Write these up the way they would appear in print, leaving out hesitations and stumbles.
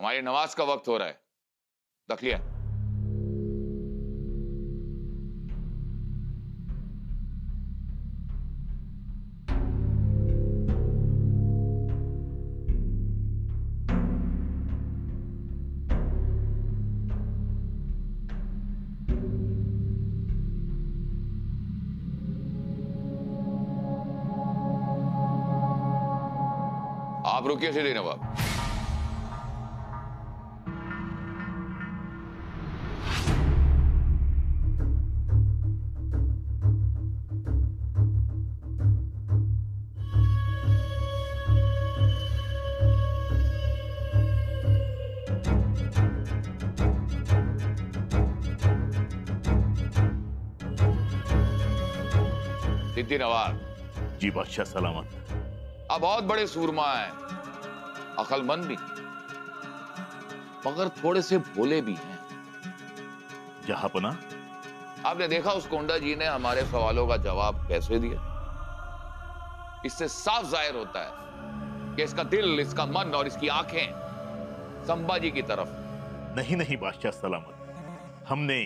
हमारी नमाज का वक्त हो रहा है। रख लिया। आप रुकिए सीधे नवाब। सिद्दी नवाब। जी बादशाह सलामत। आप बहुत बड़े सूरमा हैं, अक्लमंद भी, मगर थोड़े से भोले भी हैं। जहांपना, आपने देखा उस कोंडा जी ने हमारे सवालों का जवाब कैसे दिया? इससे साफ जाहिर होता है कि इसका दिल, इसका मन और इसकी आंखें संभाजी की तरफ। नहीं नहीं बादशाह सलामत, हमने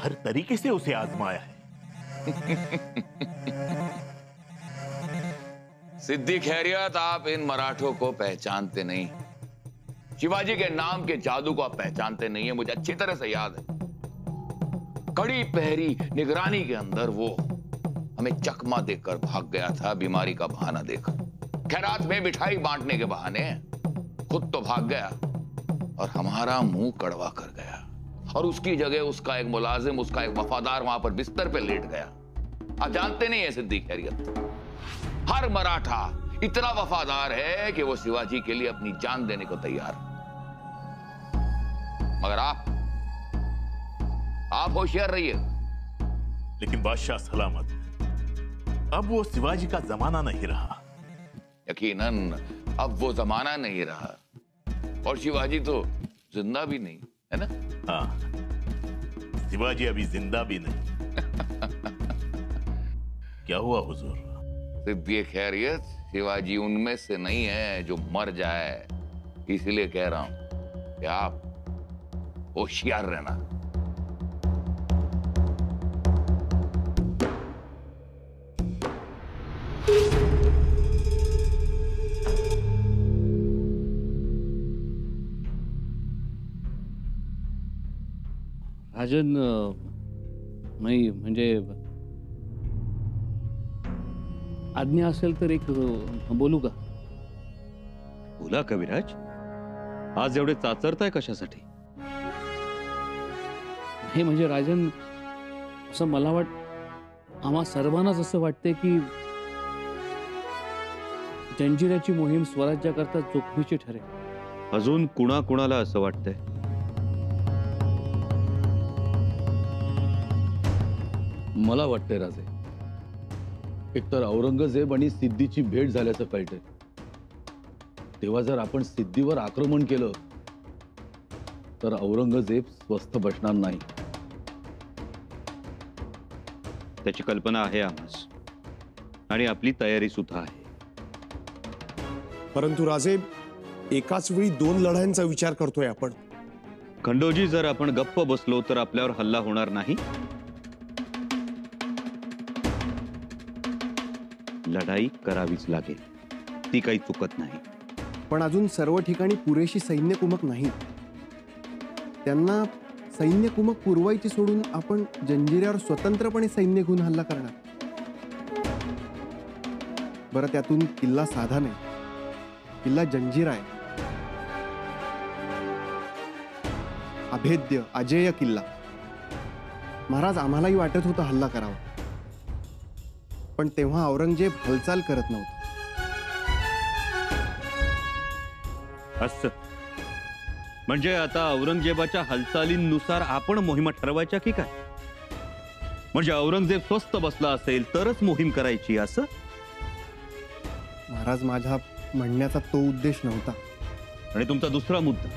हर तरीके से उसे आजमाया है। सिद्दी खैरियत, आप इन मराठों को पहचानते नहीं। शिवाजी के नाम के जादू को आप पहचानते नहीं है, मुझे अच्छी तरह से याद है। कड़ी पहरी निगरानी के अंदर वो हमें चकमा देकर भाग गया था, बीमारी का बहाना देकर। खैरात में मिठाई बांटने के बहाने खुद तो भाग गया और हमारा मुंह कड़वा कर गया। और उसकी जगह उसका एक मुलाजिम, उसका एक वफादार वहां पर बिस्तर पे लेट गया। आप जानते नहीं है सिद्दी खैरियत, हर मराठा इतना वफादार है कि वो शिवाजी के लिए अपनी जान देने को तैयार। मगर आप होशियार रहिए। लेकिन बादशाह सलामत, अब वो शिवाजी का जमाना नहीं रहा। यकीनन अब वो जमाना नहीं रहा, और शिवाजी तो जिंदा भी नहीं है ना। हाँ, शिवाजी अभी जिंदा भी नहीं। क्या हुआ हुजूर? सिद्दी खैरियत, शिवाजी उनमें से नहीं है जो मर जाए, इसलिए कह रहा हूं कि आप होशियार रहना। राजन, नाही म्हणजे आज्ञा असेल तर एक बोलू का? बोला कविराज, आज एवढे चाचरताय कशासाठी? हे म्हणजे राजन, असं मला आम्हा सर्वांनाच असं वाटते की जंजिऱ्याची मोहीम स्वराज्याकरता जोखमीची ठरेल। अजून कुणाकुणाला असं वाटतंय? मला वाटतंय राजे, एकतर औरंगजेब आणि सिद्धीची भेट झाल्याचं कळतंय, तेव्हा जर आपण सिद्धीवर आक्रमण केलं तर औरंगजेब स्वस्थ बसणार नाही। त्याची कल्पना आहे आम्हास, आणि आपली तयारी सुद्धा आहे। परंतु राजे, एकाच वेळी दोन लढायांचा विचार करतोय आपण। खंडोजी, जर आपण गप्प बसलो तर आपल्यावर हल्ला होणार नाही। लढाई करावीच लागेल, ती काही चुकत नाही। पण अजून सर्व ठिकाणी पुरेशी सैन्य कुमक नाही। त्यांना सैन्य कुमक पुरवायची सोडून आपण जंजिऱ्यावर स्वतंत्रपणे सैन्य घेऊन हल्ला करणार। बरं, त्यातून किल्ला साधा नाही, किल्ला जंजिरा आहे, अभेद्य अजेय किल्ला। महाराज, आम्हालाही वाटत होतं हल्ला करावा, पण तेव्हा औरंगजेब हालचाल करत नव्हता। असं म्हणजे आता औरंगजेबाच्या हालचालींनुसार आपण मोहिमा ठरवायच्या की काय? म्हणजे औरंगजेब स्वस्थ बसला असेल तरच मोहीम करायची असं? महाराज, माझा म्हणण्याचा तो उद्देश नव्हता। आणि तुमचा दुसरा मुद्दा,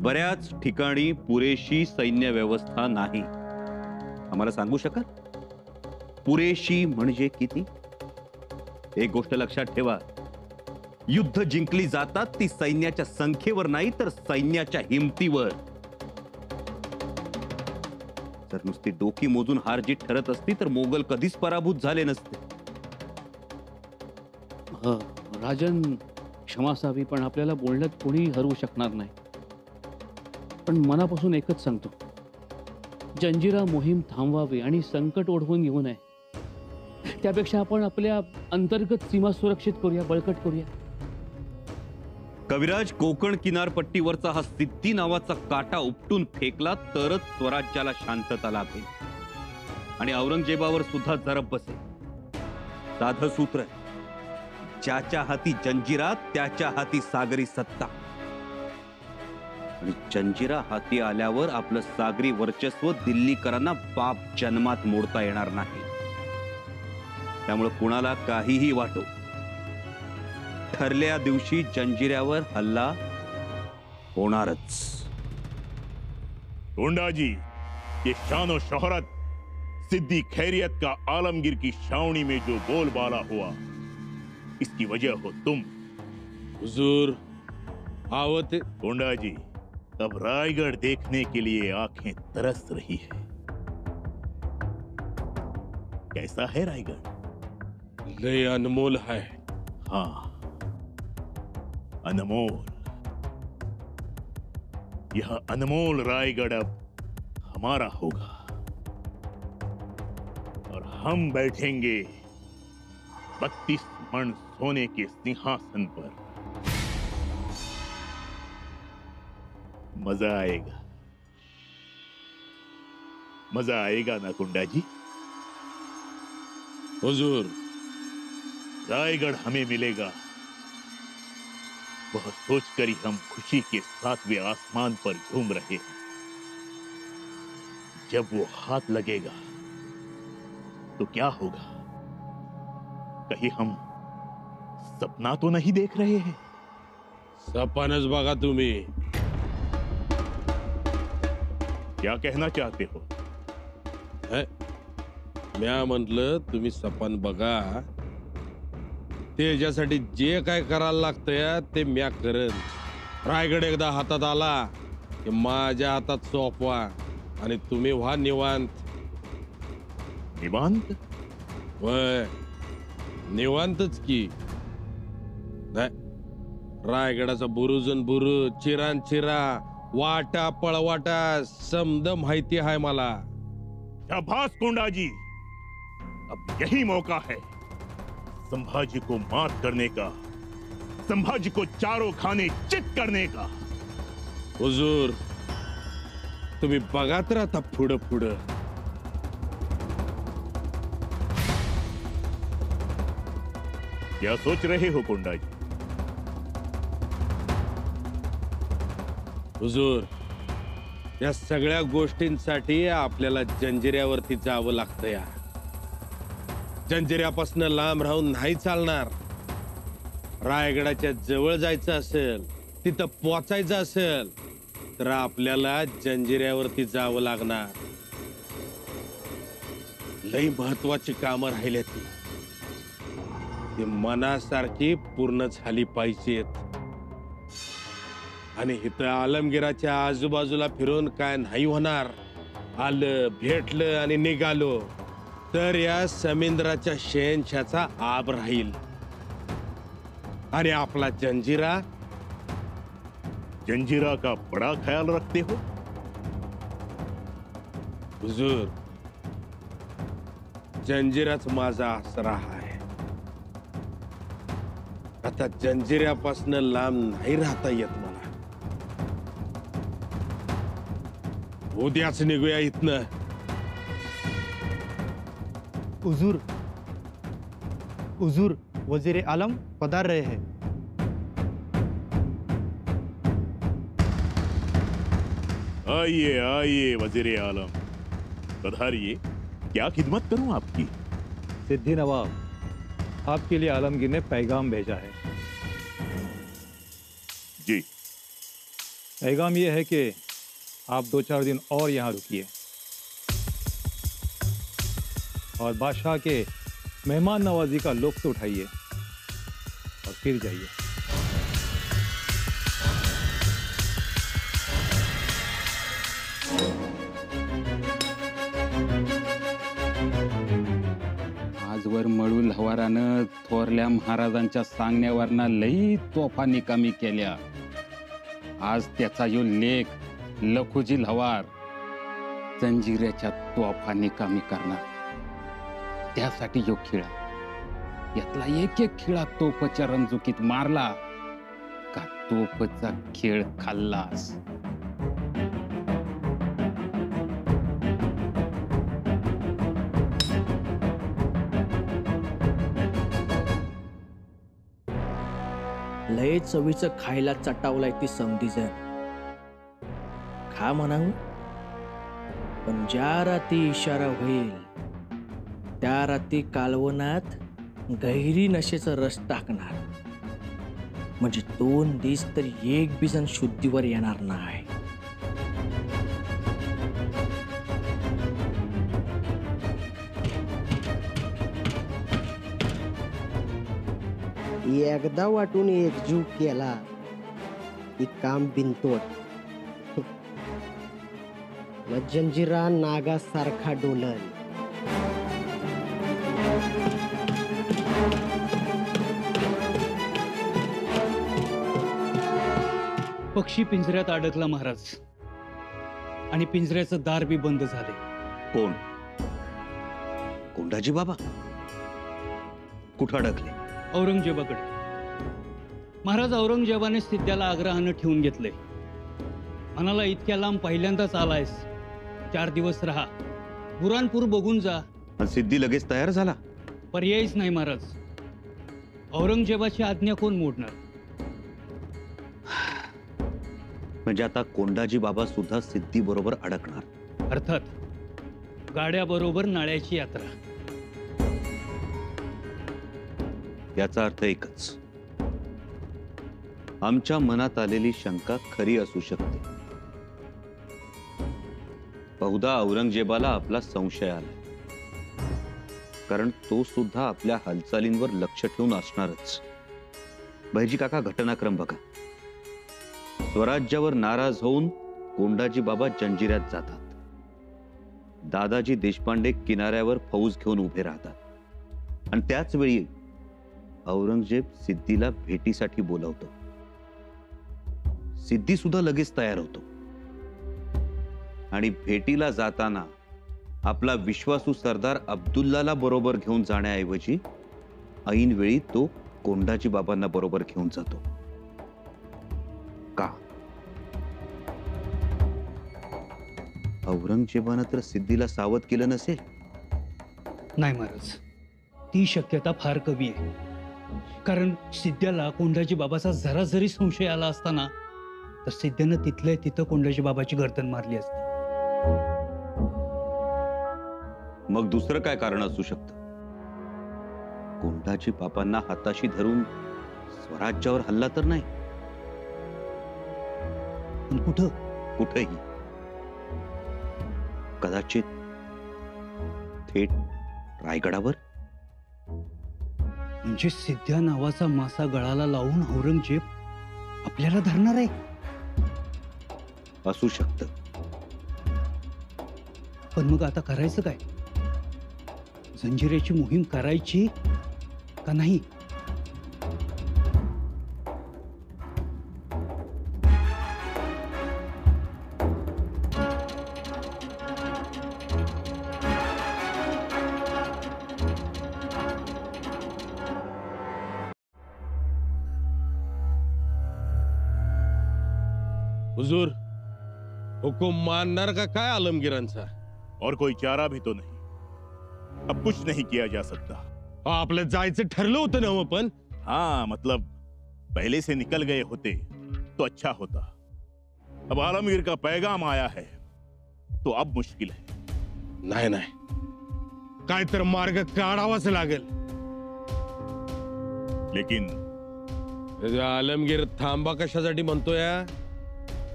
बऱ्याच ठिकाणी पुरेशी सैन्य व्यवस्था नाही, आम्हाला सांगू शकाल? पुरेशी म्हणजे किती? एक गोष्ट लक्षात ठेवा, युद्ध जिंकली जातात ती सैन्याच्या संख्येवर नाही तर सैन्याच्या हिमतीवर. जर नुसती डोकी मोजून हार जीत ठरत असती तर मोगल कधीच पराभूत झाले नसते. राजन, क्षमा असावी, पण आपल्याला बोलण्यात कोणी हरवू शकणार नाही. पण मनापासून एकच सांगतो, जंजिरा मोहीम थांबवावी आणि संकट ओढवून घेऊ नये. त्यापेक्षा आपण आपल्या अंतर्गत सीमा सुरक्षित करूया, बळकट करूया. कविराज, कोकण किनारपट्टीवरचा हा सिद्धी नावाचा काटा उपटून फेकला तरच स्वराज्याला शांतता लाभेल आणि औरंगजेबावर सुद्धा जरब बसेल. साधं सूत्र आहे, ज्याच्या हाती जंजिरा त्याच्या हाती सागरी सत्ता. आणि जंजिरा हाती आल्यावर आपलं सागरी वर्चस्व दिल्लीकरांना बाप जन्मात मोडता येणार नाही. त्यामुळे कुणाला काहीही वाटो, ठरल्या दिवशी जंजिऱ्यावर हल्ला होणारच. गोंडाजी, ये शान और शोहरत, सिद्दी खैरियत का आलमगीर की छावनी में जो बोलबाला हुआ, इसकी वजह हो तुम. हुजूर, आवत गोंडाजी, अब रायगढ़ देखने के लिए आंखें तरस रही है. कैसा है रायगढ़? लय अनमोल है. हाँ, अनमोल. यह अनमोल रायगढ़ अब हमारा होगा और हम बैठेंगे 32 मण सोने के सिंहासन पर. मजा आएगा, मजा आएगा ना गुंडाजी? हुजूर, रायगढ़ हमें मिलेगा, वह सोचकर ही हम खुशी के 7वें आसमान पर झूम रहे हैं. जब वो हाथ लगेगा तो क्या होगा? कहीं हम सपना तो नहीं देख रहे हैं? सपनच बघा तुम्ही. क्या कहना चाहते हो? म्या म्हटलं तुम्ही सपन बघा, त्याच्यासाठी जे काय करायला लागतंय ते म्या करेन. रायगड एकदा हातात आला की माझ्या हातात सोपवा आणि तुम्ही व्हा निवांत. निवांत? वय, निवांतच की. नाही, रायगडाचा बुरुजन बुरुज, चिरान चिरा, वाटा पळवाटा समद माहिती आहे मला. शाबाश गोंडाजी, अब यही मौका है संभाजी को मात करने का, संभाजी को चारों खाने चित करने का. हुजूर, तुम्ही बघात राहता पुढं पुढं. क्या सोच रहे हो गोंडाजी? हुजूर, या सगळ्या गोष्टींसाठी आपल्याला जंजिऱ्यावरती जावं लागतं. या जंजिऱ्यापासून लांब राहून नाही चालणार. रायगडाच्या जवळ जायचं असेल, तिथं पोचायचं असेल तर आपल्याला जंजिऱ्यावरती जावं लागणार. लई महत्वाची कामं राहिली ती मनासारखी पूर्ण झाली पाहिजेत. आणि इथं आलमगिराच्या आजूबाजूला फिरून काय नाही होणार. आलं, भेटलं आणि निघालो तर या समुद्राच्या शहंशाचा आब राहील. आणि आपला जंजिरा जंजीरा का बड़ा ख्याल रखते हो? हुजूर, जंजिराच माझा आसरा आहे. आता जंजिऱ्यापासून लांब नाही राहता येत मला. उद्याच निघूया इथनं. हुजूर, हुजूर, वजीर आलम पधार रहे हैं. आइए आइए वजीर आलम, पधारिए. क्या खिदमत करूं आपकी? सिद्दी नवाब, आपके लिए आलमगीर ने पैगाम भेजा है. जी. पैगाम ये है कि आप 2-4 दिन और यहाँ रुकिए और बादशाह के मेहमान नवाजी का लुत्फ उठाइए और फिर जाइए. पर मळू लवारानं थोरल्या महाराजांच्या सांगण्यावरना लई तोफा निकामी केल्या. आज त्याचा यो लेख लखुजी लवार जंजिऱ्याच्या तोफा निकामी करणार. त्यासाठी यो खिळा यातला एक एक खिळा तोफच्या रणजुकीत मारला का तोफचा खेळ खाल्लास. लय चवीचं खायला चटावलाय ती समधी जर खा म्हणावं, पण ज्या राती इशारा होईल त्या राती कालवनात गहिरी नशेचा रस टाकणार. म्हणजे 2 दिस तर एक बिजन शुद्धीवर येणार नाही. एकदा वाटून एकजीव केला की काम बिनतोड. मग जंजिरा नागासारखा डोलन. पक्षी पिंजऱ्यात अडकला महाराज, आणि पिंजऱ्याचं दार बी बंद झाले. कोण? कोंडाजी बाबा कुठं अडकले? औरंगजेबाकडे. महाराज, औरंगजेबाने सिद्ध्याला आग्रहानं ठेवून घेतले. म्हणाला, इतक्या लांब पहिल्यांदाच आलायस, 4 दिवस राहा, बुरानपूर बघून जा. आणि सिद्धी लगेच तयार झाला? पर्यायच नाही महाराज. औरंगजेबाची आज्ञा कोण मोडणार? म्हणजे आता कोंडाजी बाबा सुद्धा सिद्धी बरोबर अडकणार? अर्थात, गाड्याबरोबर नाळ्याची यात्रा. याचा अर्थ एकच, आमच्या मनात आलेली शंका खरी असू शकते. बहुधा औरंगजेबाला आपला संशय आला, कारण तो सुद्धा आपल्या हालचालींवर लक्ष ठेवून असणारच. भैजी काका, घटनाक्रम बघा. स्वराज्यावर नाराज होऊन कोंडाजी बाबा जंजिऱ्यात जातात. दादाजी देशपांडे किनाऱ्यावर फौज घेऊन उभे राहतात, आणि त्याच वेळी औरंगजेब सिद्धीला भेटीसाठी बोलवतो. सिद्धी सुद्धा लगेच तयार होतो, आणि भेटीला जाताना आपला विश्वासू सरदार अब्दुल्लाला बरोबर घेऊन जाण्याऐवजी ऐन वेळी तो कोंडाजी बाबांना बरोबर घेऊन जातो. का? औरंगजेबानं तर सिद्धीला सावध केलं नसेल? नाही महाराज, ती शक्यता फार कमी आहे. कारण सिद्ध्याला कोंडाजी बाबाचा जरा जरी संशय आला असताना तर सिद्ध्यानं तिथल्या तिथं कोंडाजी बाबाची गर्दन मारली असती. मग दुसरं काय कारण असू शकतं? कोंडाजी बाबांना हाताशी धरून स्वराज्यावर हल्ला तर नाही? पण कुठं? कुठेही. कदाचित थेट रायगडावर. म्हणजे सिद्ध्या नावाचा मासा गळाला लावून औरंगजेब आपल्याला धरणार आहे? असू शकतं. पण मग आता करायचं काय? जंजिऱ्याची मोहीम करायची का नाही? हुजूर, हुकुम मानणार का काय आलमगीरांचा? और कोई चारा भी तो नहीं. अब कुछ नहीं किया जा सकता. आपलं जायचं ठरलं होतं ना हो, पण हाँ, मतलब पहले से निकल गए होते तो अच्छा होता. अब आलमगीर का पैगाम आया है तो अब मुश्किल है. नाही नाही, काय तर मार्ग काढावाच लागेल. लेकिन आलमगीर थांबा कशासाठी म्हणतोय?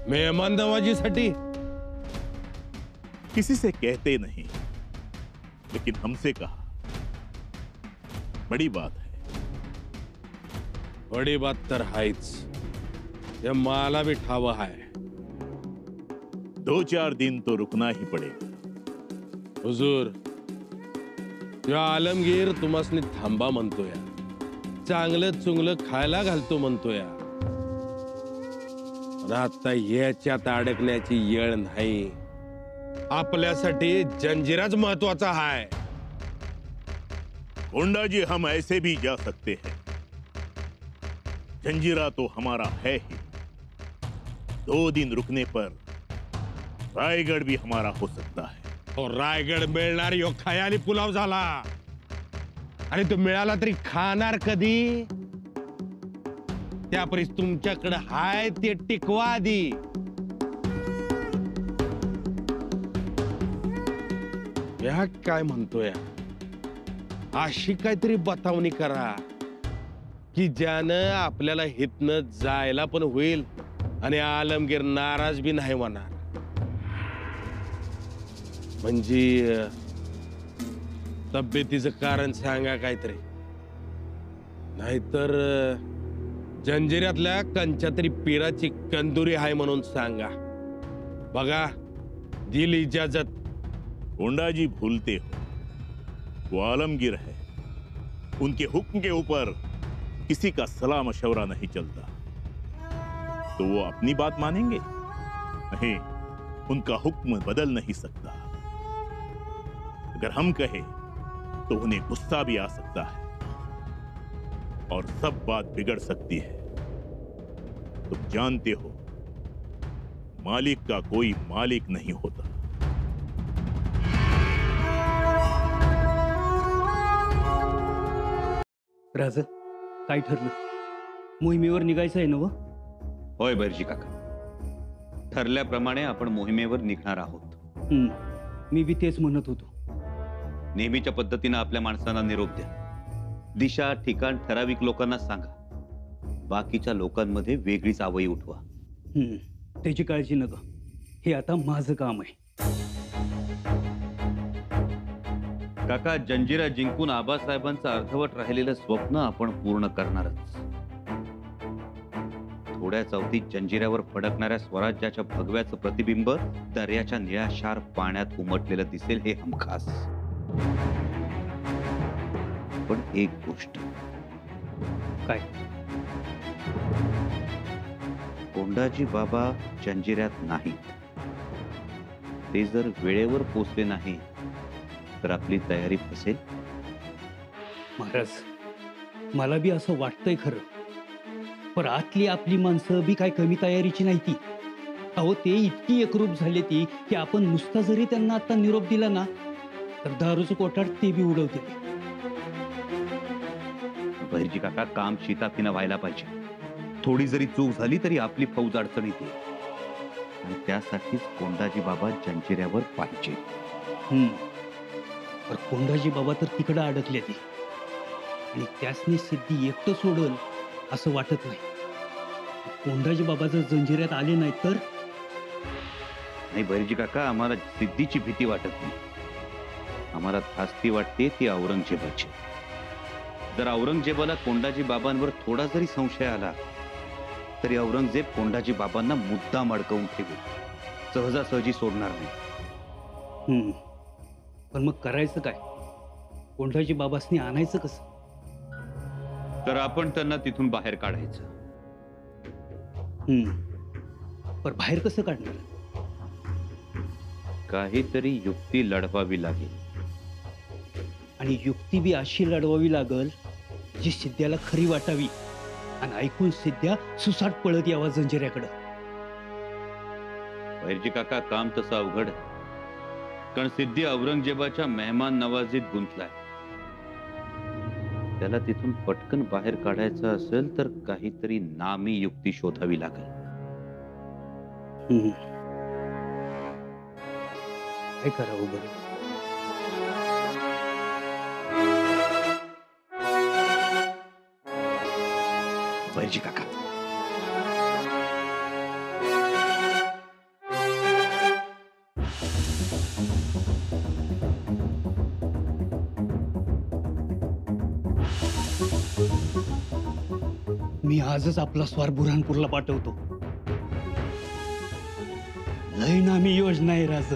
मेहमान नवाजीसाठी. किसी से कहते नहीं, लेकिन हमसे कहा. बड़ी बात है. बड़ी बात तर हायच. ये मला भी ठावा है. 2-4 दिन तो रुकना ही पड़ेगा. हुजूर, या आलमगीर तुम्हासनी थांबा म्हणतोय, चांगलं चुंगलं खायला घालतो म्हणतोय. आता याच्यात अडकण्याची येळ नाही. आपल्यासाठी जंजीराच महत्वाचा आहे. कोंडा जी, हम ऐसे भी जा सकते हैं. जंजीरा तो हमारा है ही. 2 दिन रुकने पर रायगढ़ भी हमारा हो सकता है. और रायगड मिळणार यो खयाली पुलाव झाला. आणि तो मिळाला तरी खाणार कधी? त्यापरीस तुमच्याकडे हाय ते टिकवा आधी. या काय म्हणतोय? अशी काहीतरी बतावणी करा की ज्यानं आपल्याला हितनं जायला पण होईल आणि आलमगीर नाराज बी नाही होणार. म्हणजे तब्येतीचं कारण सांगा काहीतरी, नाहीतर जंजिऱ्यातल्या कंच्या तरी पिराची कंदुरी आहे म्हणून सांगा. बघा, दिल इजाजत. कोंडा जी भूलते हो, वो आलमगीर है. उनके हुक्म के ऊपर किसी का सलाह मशवरा नहीं चलता. तो वो अपनी बात मानेंगे? नहीं, उनका हुक्म बदल नहीं सकता. अगर हम कहें तो उन्हें गुस्सा भी आ सकता है और सब बात बिगड़ सकती है. तुम जानते हो, मालिक का कोई मालिक नहीं होता. राजा, काय ठरलं? मोहिमेवर निघायचं आहे ना? होय बैरजी काका, ठरल्याप्रमाणे आपण मोहिमेवर निघणार आहोत. मी बी तेच म्हणत होतो. नेहमीच्या पद्धतीनं आपल्या माणसांना निरोप द्या. दिशा, ठिकाण ठराविक लोकांना सांगा. बाकीच्या लोकांमध्ये वेगळीच आवई उठवा. त्याची काळजी नका, हे आता माझं काम आहे. काका, जंजिरा जिंकून आबासाहेबांचं अर्धवट राहिलेलं स्वप्न आपण पूर्ण करणारच. थोड्या चौथीत जंजिऱ्यावर फडकणाऱ्या स्वराज्याच्या भगव्याचं प्रतिबिंब दर्याच्या निळाशार पाण्यात उमटलेलं दिसेल, हे हमखास. पण एक गोष्ट. काय? कोंडाजी बाबा जंजिऱ्यात नाहीत. ते जर वेळेवर पोचले नाही तर आपली तयारी फसेल. महाराज, मला बी असं वाटतंय खरं, पण आतली आपली माणसं बी काय कमी तयारीची नाही ती. अहो, ते इतकी एकरूप झाले ती की आपण नुसता जरी त्यांना आता निरोप दिला ना तर दारूचं कोठार ते बी उडवते. बैरजी काका, काम शिताफीनं व्हायला पाहिजे. थोडी जरी चूक झाली तरी आपली फौज अडचणीत येईल आणि त्यासाठीच कोंडाजी बाबा जंजिऱ्यावर पाहिजे. पण कोंडाजी बाबा तर तिकडं अडकले ते आणि त्यासनी सिद्धी एकटं सोडल असं वाटत नाही. कोंडाजी बाबा जर जंजिऱ्यात आले नाही तर? नाही बैरजी काका, आम्हाला सिद्धीची भीती वाटत नाही. आम्हाला धास्ती वाटते ती औरंगजेबाची. जर औरंगजेबाला कोंडाजी बाबांवर थोडा जरी संशय आला तरी औरंगजेब कोंडाजी बाबांना मुद्दाम अडकवून ठेवेल, सहजासहजी सोडणार नाही. पण मग करायचं काय? कोंडाजी बाबासनी आणायचं कसं? तर आपण त्यांना तिथून बाहेर काढायचं. पण बाहेर कसं काढणार? काहीतरी युक्ती लढवावी लागेल. आणि युक्ती बी अशी लढवावी लागल जी सिद्ध्याला खरी वाटावी आणि ऐकून सिद्ध्या सुसाट पळत यावा जंजिऱ्याकडं. बैरजी काका, काम तसं अवघड आहे. कारण सिद्धी औरंगजेबाच्या मेहमान नवाजीत गुंतलाय. त्याला तिथून पटकन बाहेर काढायचं असेल तर काहीतरी नामी युक्ती शोधावी लागेल. काय करावं बरं? बैरजी काका, मी आजच आपला स्वार बुरहानपूरला पाठवतो. लय नामी योजना आहे राज.